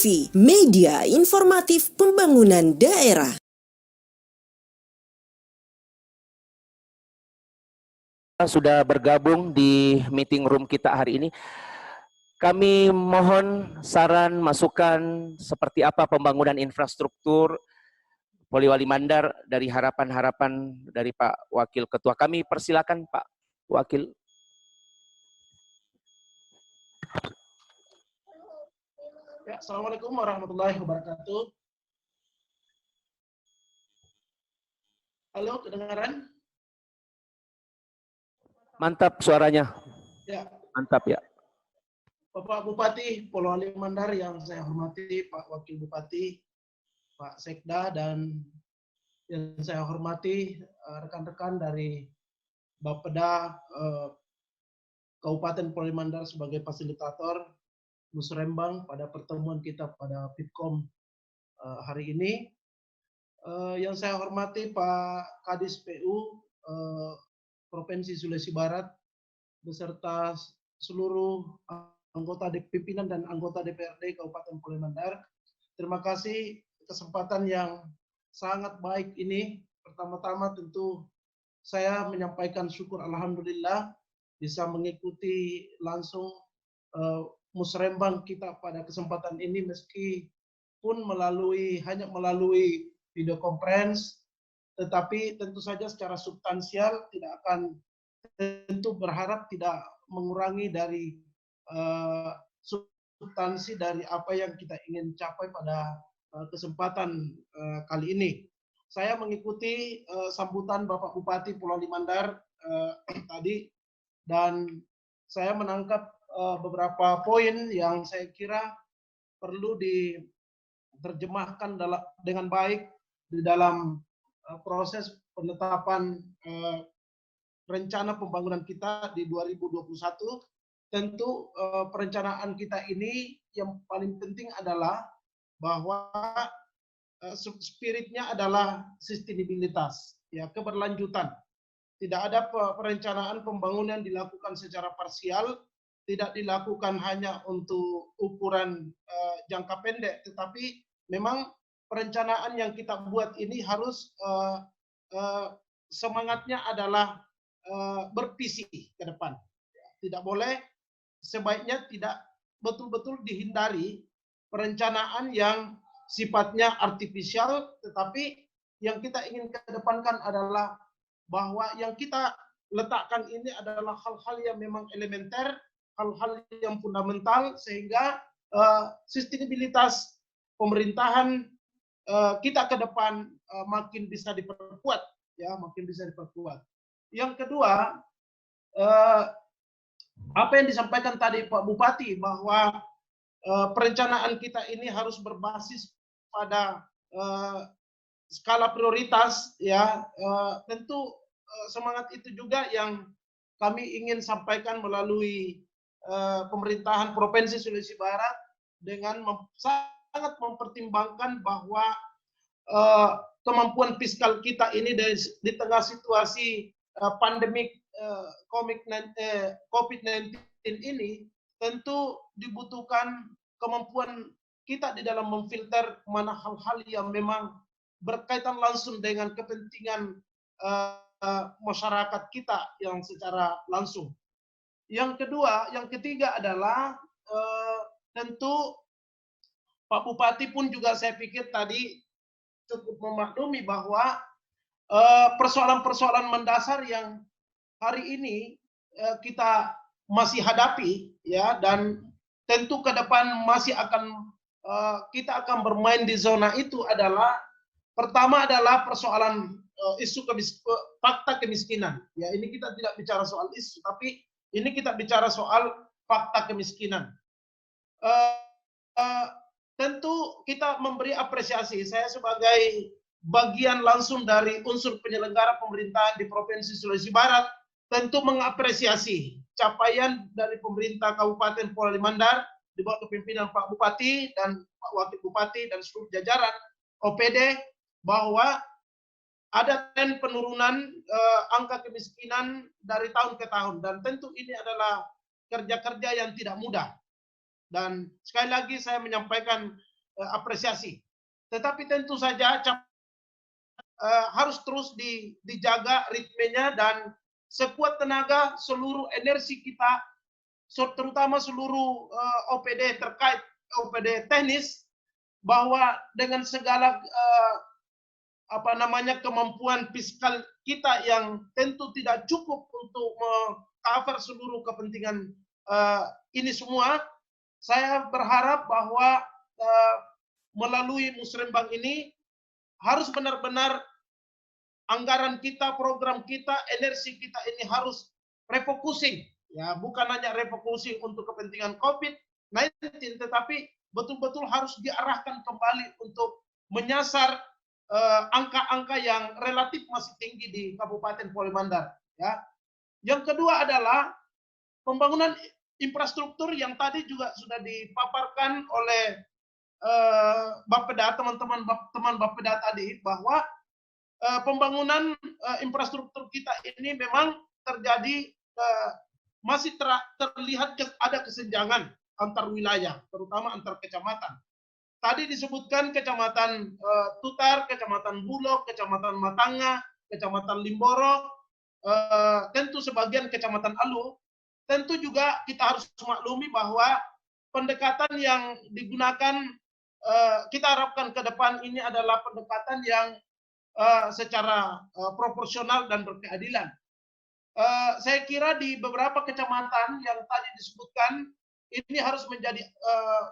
TV, media informatif pembangunan daerah. Sudah bergabung di meeting room kita hari ini. Kami mohon saran, masukan seperti apa pembangunan infrastruktur Poliwali Mandar dari harapan-harapan dari Pak Wakil Ketua. Kami persilakan Pak Wakil. Ya, Assalamualaikum warahmatullahi wabarakatuh. Halo, kedengaran? Mantap suaranya. Ya. Mantap ya. Bapak Bupati Poliwali Mandar yang saya hormati, Pak Wakil Bupati, Pak Sekda, dan yang saya hormati rekan-rekan dari Bapeda Kabupaten Poliwali Mandar sebagai fasilitator Musrembang pada pertemuan kita pada Fitkom hari ini. Yang saya hormati Pak Kadis PU Provinsi Sulawesi Barat beserta seluruh anggota pimpinan dan anggota DPRD Kabupaten Poliwali Mandar. Terima kasih kesempatan yang sangat baik ini. Pertama-tama tentu saya menyampaikan syukur alhamdulillah bisa mengikuti langsung musrembang kita pada kesempatan ini meskipun hanya melalui video conference, tetapi tentu saja secara substansial tidak akan tentu berharap tidak mengurangi dari substansi dari apa yang kita ingin capai pada kesempatan kali ini. Saya mengikuti sambutan Bapak Bupati Poliwali Mandar tadi, dan saya menangkap beberapa poin yang saya kira perlu diterjemahkan dengan baik di dalam proses penetapan rencana pembangunan kita di 2021. Tentu perencanaan kita ini yang paling penting adalah bahwa spiritnya adalah sustainabilitas, ya, keberlanjutan. Tidak ada perencanaan pembangunan dilakukan secara parsial, tidak dilakukan hanya untuk ukuran jangka pendek, tetapi memang perencanaan yang kita buat ini harus semangatnya adalah bervisi ke depan. Tidak boleh, sebaiknya tidak betul-betul dihindari perencanaan yang sifatnya artifisial, tetapi yang kita ingin kedepankan adalah bahwa yang kita letakkan ini adalah hal-hal yang memang elementer, hal-hal yang fundamental, sehingga sustainabilitas pemerintahan kita ke depan makin bisa diperkuat, ya, makin bisa diperkuat. Yang kedua, apa yang disampaikan tadi Pak Bupati bahwa perencanaan kita ini harus berbasis pada skala prioritas, ya, tentu semangat itu juga yang kami ingin sampaikan melalui pemerintahan Provinsi Sulawesi Barat dengan sangat mempertimbangkan bahwa kemampuan fiskal kita ini di tengah situasi pandemik COVID-19 ini tentu dibutuhkan kemampuan kita di dalam memfilter mana hal-hal yang memang berkaitan langsung dengan kepentingan masyarakat kita yang secara langsung. Yang ketiga adalah tentu Pak Bupati pun juga saya pikir tadi cukup memaklumi bahwa persoalan-persoalan mendasar yang hari ini kita masih hadapi, ya, dan tentu ke depan masih akan kita akan bermain di zona itu adalah pertama adalah persoalan isu fakta kemiskinan. Ya, ini kita tidak bicara soal isu, tapi ini kita bicara soal fakta kemiskinan. Tentu kita memberi apresiasi. Saya sebagai bagian langsung dari unsur penyelenggara pemerintahan di Provinsi Sulawesi Barat tentu mengapresiasi capaian dari pemerintah Kabupaten Poliwali Mandar di bawah kepemimpinan Pak Bupati dan Pak Wakil Bupati dan seluruh jajaran OPD bahwa ada tren penurunan angka kemiskinan dari tahun ke tahun, dan tentu ini adalah kerja-kerja yang tidak mudah. Dan sekali lagi saya menyampaikan apresiasi. Tetapi tentu saja harus terus dijaga ritmenya dan sekuat tenaga seluruh energi kita, terutama seluruh OPD terkait OPD teknis, bahwa dengan segala kemampuan fiskal kita yang tentu tidak cukup untuk mengcover seluruh kepentingan ini semua, saya berharap bahwa melalui musrembang ini harus benar-benar anggaran kita, program kita, energi kita ini harus refocusing, ya, bukan hanya refocusing untuk kepentingan COVID-19, tetapi betul-betul harus diarahkan kembali untuk menyasar angka-angka yang relatif masih tinggi di Kabupaten Polewali Mandar. Ya. Yang kedua adalah pembangunan infrastruktur yang tadi juga sudah dipaparkan oleh Bapeda, teman-teman Bapeda tadi, bahwa pembangunan infrastruktur kita ini memang terjadi masih terlihat ada kesenjangan antar wilayah, terutama antar kecamatan. Tadi disebutkan Kecamatan Tutar, Kecamatan Bulog, Kecamatan Matanga, Kecamatan Limboro, tentu sebagian Kecamatan Alu. Tentu juga kita harus maklumi bahwa pendekatan yang digunakan kita harapkan ke depan ini adalah pendekatan yang secara proporsional dan berkeadilan. Saya kira di beberapa kecamatan yang tadi disebutkan ini harus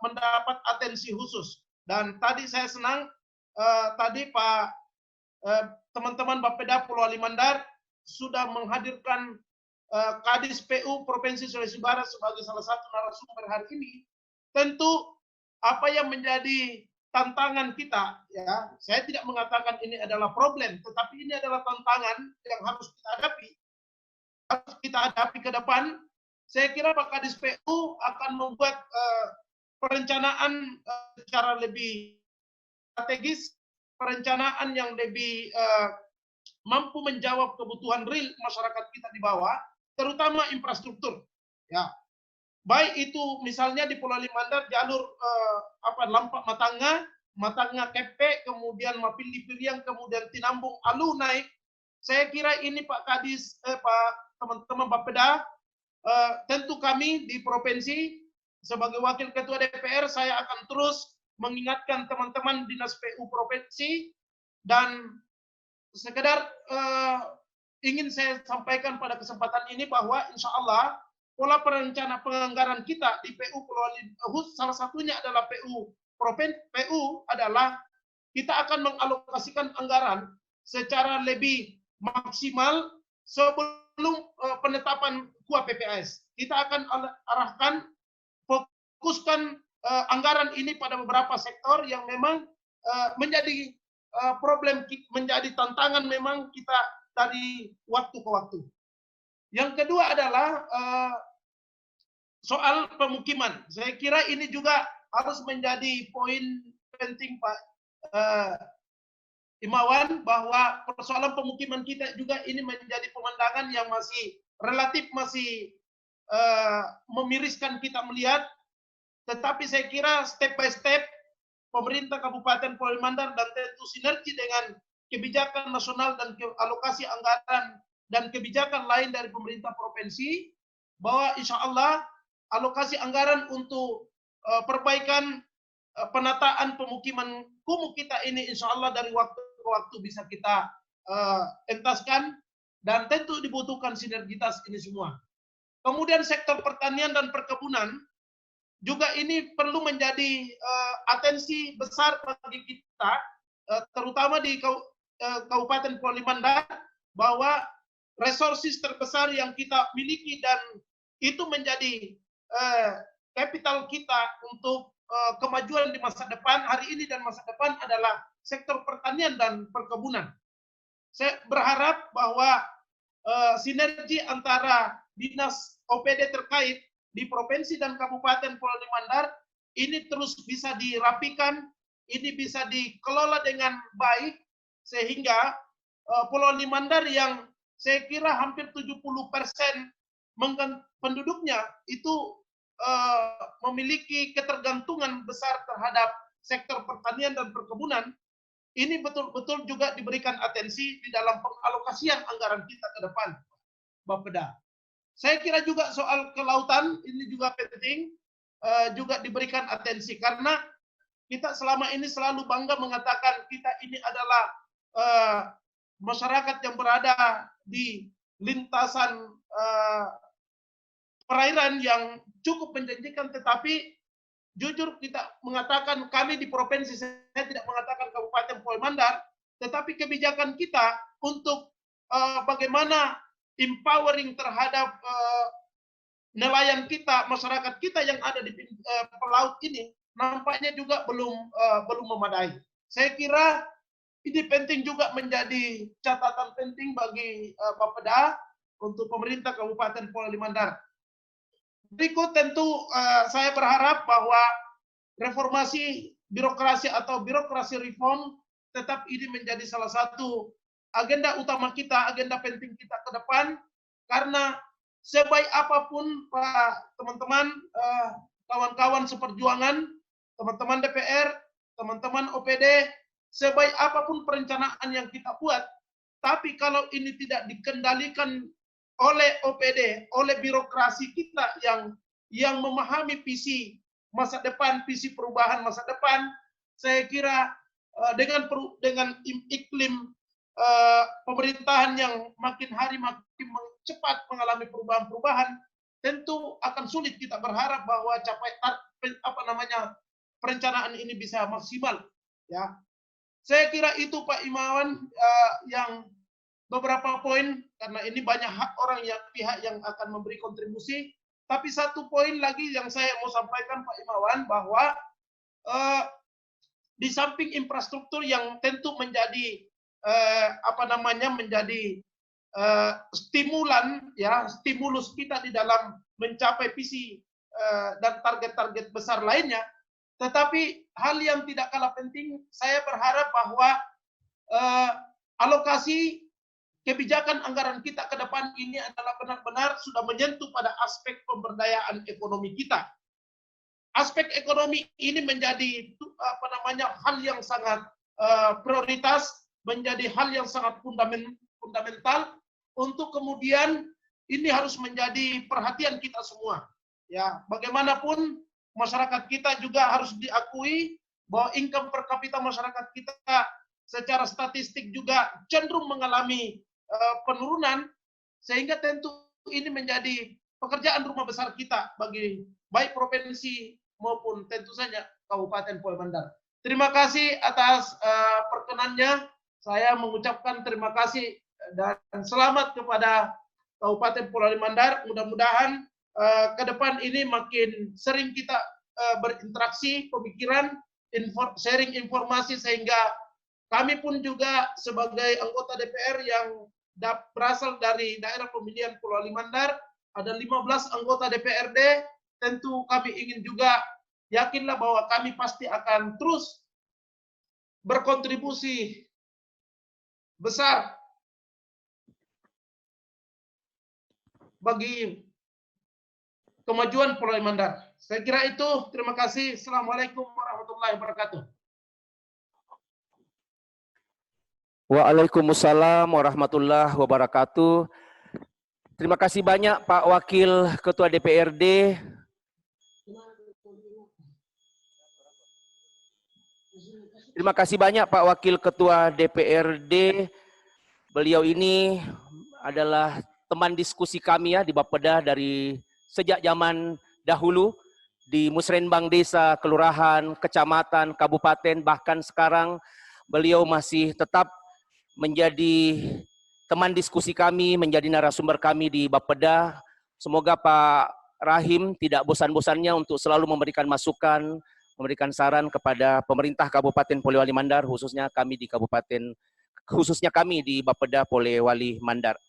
mendapat atensi khusus. Dan tadi saya senang tadi teman-teman Bapeda Polewali Mandar sudah menghadirkan Kadis PU Provinsi Sulawesi Barat sebagai salah satu narasumber hari ini. Tentu apa yang menjadi tantangan kita, ya, saya tidak mengatakan ini adalah problem, tetapi ini adalah tantangan yang harus kita hadapi ke depan. Saya kira Pak Kadis PU akan membuat perencanaan secara lebih strategis, perencanaan yang lebih mampu menjawab kebutuhan real masyarakat kita di bawah, terutama infrastruktur. Ya, baik itu misalnya di Polewali Mandar jalur Lampak Matanga Kepe, kemudian Mapili Piliang, kemudian Tinambung Alu naik. Saya kira ini Pak Kadis, teman-teman Bapeda. Tentu kami di provinsi sebagai wakil ketua DPR, saya akan terus mengingatkan teman-teman dinas PU provinsi, dan sekedar ingin saya sampaikan pada kesempatan ini bahwa insya Allah pola perencana penganggaran kita di PU Polewali, salah satunya adalah PU adalah kita akan mengalokasikan anggaran secara lebih maksimal sebelum penetapan KUA PPAS. Kita akan arahkan, fokuskan anggaran ini pada beberapa sektor yang memang menjadi problem, menjadi tantangan memang kita dari waktu ke waktu. Yang kedua adalah soal pemukiman. Saya kira ini juga harus menjadi poin penting Pak Imawan, bahwa persoalan pemukiman kita juga ini menjadi pemandangan yang relatif masih memiriskan kita melihat. Tetapi saya kira step by step pemerintah Kabupaten Polewali Mandar dan tentu sinergi dengan kebijakan nasional dan alokasi anggaran dan kebijakan lain dari pemerintah provinsi, bahwa insya Allah alokasi anggaran untuk perbaikan penataan pemukiman kumuh kita ini insya Allah dari waktu ke waktu bisa kita entaskan, dan tentu dibutuhkan sinergitas ini semua. Kemudian sektor pertanian dan perkebunan juga ini perlu menjadi atensi besar bagi kita, terutama di Kabupaten Polewali Mandar, bahwa resources terbesar yang kita miliki dan itu menjadi kapital kita untuk kemajuan di masa depan, hari ini dan masa depan, adalah sektor pertanian dan perkebunan. Saya berharap bahwa sinergi antara dinas OPD terkait di provinsi dan Kabupaten Polewali Mandar ini terus bisa dirapikan, ini bisa dikelola dengan baik, sehingga Polewali Mandar yang saya kira hampir 70% penduduknya itu memiliki ketergantungan besar terhadap sektor pertanian dan perkebunan, ini betul-betul juga diberikan atensi di dalam pengalokasian anggaran kita ke depan, Bapeda. Saya kira juga soal kelautan ini juga penting, juga diberikan atensi karena kita selama ini selalu bangga mengatakan kita ini adalah masyarakat yang berada di lintasan perairan yang cukup menjanjikan, tetapi jujur kita mengatakan kami di provinsi, saya tidak mengatakan Kabupaten Poe Mandar, tetapi kebijakan kita untuk bagaimana empowering terhadap nelayan kita, masyarakat kita yang ada di pelaut ini, nampaknya juga belum memadai. Saya kira ini penting juga menjadi catatan penting bagi Bapeda untuk pemerintah Kabupaten Poe Mandar. Berikut tentu saya berharap bahwa reformasi birokrasi atau birokrasi reform tetap ini menjadi salah satu agenda utama kita, agenda penting kita ke depan, karena sebaik apapun Pak teman-teman, kawan-kawan seperjuangan, teman-teman DPR, teman-teman OPD, sebaik apapun perencanaan yang kita buat, tapi kalau ini tidak dikendalikan oleh OPD, oleh birokrasi kita yang memahami visi masa depan, visi perubahan masa depan, saya kira dengan iklim pemerintahan yang makin hari makin cepat mengalami perubahan-perubahan, tentu akan sulit kita berharap bahwa perencanaan ini bisa maksimal. Ya, saya kira itu Pak Imawan yang beberapa poin, karena ini banyak pihak yang akan memberi kontribusi. Tapi satu poin lagi yang saya mau sampaikan Pak Imawan, bahwa di samping infrastruktur yang tentu menjadi menjadi stimulus kita di dalam mencapai visi dan target-target besar lainnya, tetapi hal yang tidak kalah penting, saya berharap bahwa alokasi kebijakan anggaran kita ke depan ini adalah benar-benar sudah menyentuh pada aspek pemberdayaan ekonomi kita. Aspek ekonomi ini menjadi hal yang sangat prioritas, menjadi hal yang sangat fundamental untuk kemudian ini harus menjadi perhatian kita semua. Ya, bagaimanapun masyarakat kita juga harus diakui bahwa income per kapita masyarakat kita secara statistik juga cenderung mengalami penurunan, sehingga tentu ini menjadi pekerjaan rumah besar kita bagi baik provinsi maupun tentu saja Kabupaten Poe Mandar. Terima kasih atas perkenannya. Saya mengucapkan terima kasih dan selamat kepada Kabupaten Poe Mandar. Mudah-mudahan ke depan ini makin sering kita berinteraksi, pemikiran, sharing informasi, sehingga kami pun juga sebagai anggota DPR yang berasal dari daerah pemilihan Pulau Mandar, ada 15 anggota DPRD, tentu kami ingin juga yakinlah bahwa kami pasti akan terus berkontribusi besar bagi kemajuan Pulau Mandar. Saya kira itu, terima kasih. Assalamualaikum warahmatullahi wabarakatuh. Waalaikumsalam warahmatullahi wabarakatuh. Terima kasih banyak Pak Wakil Ketua DPRD. Terima kasih banyak Pak Wakil Ketua DPRD. Beliau ini adalah teman diskusi kami ya di Bapeda dari sejak zaman dahulu di musrenbang desa, kelurahan, kecamatan, kabupaten, bahkan sekarang beliau masih tetap menjadi teman diskusi kami, menjadi narasumber kami di Bapeda. Semoga Pak Rahim tidak bosan-bosannya untuk selalu memberikan masukan, memberikan saran kepada pemerintah Kabupaten Polewali Mandar, khususnya kami di Bapeda Polewali Mandar.